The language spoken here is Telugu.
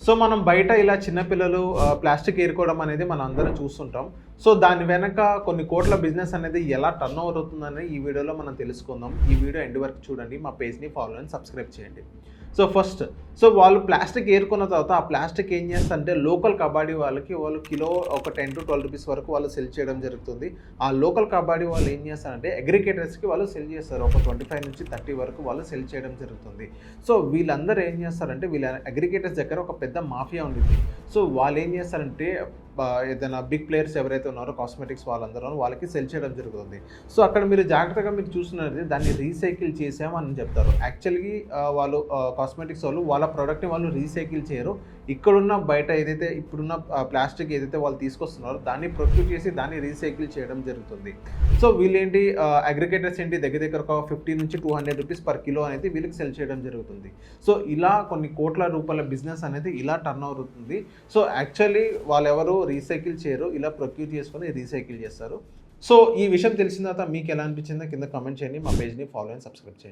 సో మనం బయట ఇలా చిన్నపిల్లలు ప్లాస్టిక్ ఏరుకోవడం అనేది మనం అందరం చూస్తుంటాం. సో దాని వెనక కొన్ని కోట్ల బిజినెస్ అనేది ఎలా టర్న్ ఓవర్ అవుతుందని ఈ వీడియోలో మనం తెలుసుకుందాం. ఈ వీడియో ఎండ్ వరకు చూడండి. మా పేజ్ని ఫాలో అండ్ సబ్స్క్రైబ్ చేయండి. సో వాళ్ళు ప్లాస్టిక్ ఏరుకున్న తర్వాత ఆ ప్లాస్టిక్ ఏం చేస్తారంటే లోకల్ కబాడీ వాళ్ళకి వాళ్ళు కిలో ఒక 10 to 12 రూపీస్ వరకు వాళ్ళు సెల్ చేయడం జరుగుతుంది. ఆ లోకల్ కబాడీ వాళ్ళు ఏం చేస్తారంటే అగ్రిగేటర్స్కి వాళ్ళు సెల్ చేస్తారు. ఒక 25 నుంచి 30 వరకు వాళ్ళు సెల్ చేయడం జరుగుతుంది. సో వీళ్ళందరూ ఏం చేస్తారంటే వీళ్ళ అగ్రిగేటర్స్ దగ్గర ఒక పెద్ద మాఫియా ఉంది. సో వాళ్ళు ఏం చేస్తారంటే ఏదైనా బిగ్ ప్లేయర్స్ ఎవరైతే ఉన్నారో కాస్మెటిక్స్ వాళ్ళందరూ వాళ్ళకి సెల్ చేయడం జరుగుతుంది. సో అక్కడ మీరు జాగ్రత్తగా మీరు చూస్తున్నట్లయితే దాన్ని రీసైకిల్ చేసామని చెప్తారు. యాక్చువల్లీ వాళ్ళు కాస్మెటిక్స్ వాళ్ళు వాళ్ళ ప్రోడక్ట్ని వాళ్ళు రీసైకిల్ చేయరు. ఇక్కడున్న బయట ఏదైతే ఇప్పుడున్న ప్లాస్టిక్ ఏదైతే వాళ్ళు తీసుకొస్తున్నారో దాన్ని ప్రొక్యూర్ చేసి దాన్ని రీసైకిల్ చేయడం జరుగుతుంది. సో వీళ్ళేంటి అగ్రిగేటర్స్ ఏంటి దగ్గర ఒక 50 నుంచి 200 రూపీస్ పర్ కిలో అనేది వీళ్ళకి సెల్ చేయడం జరుగుతుంది. సో ఇలా కొన్ని కోట్ల రూపాయల బిజినెస్ అనేది ఇలా టర్న్ అవుతుంది. సో యాక్చువల్లీ వాళ్ళెవరు రీసైకిల్ చేయరు, ఇలా ప్రొక్యూర్ చేసుకొని రీసైకిల్ చేస్తారు. సో ఈ విషయం తెలిసిన తర్వాత మీకు ఎలా అనిపించిందో కింద కామెంట్ చేయండి. మా పేజ్ని ఫాలో అండ్ సబ్స్క్రైబ్ చేయండి.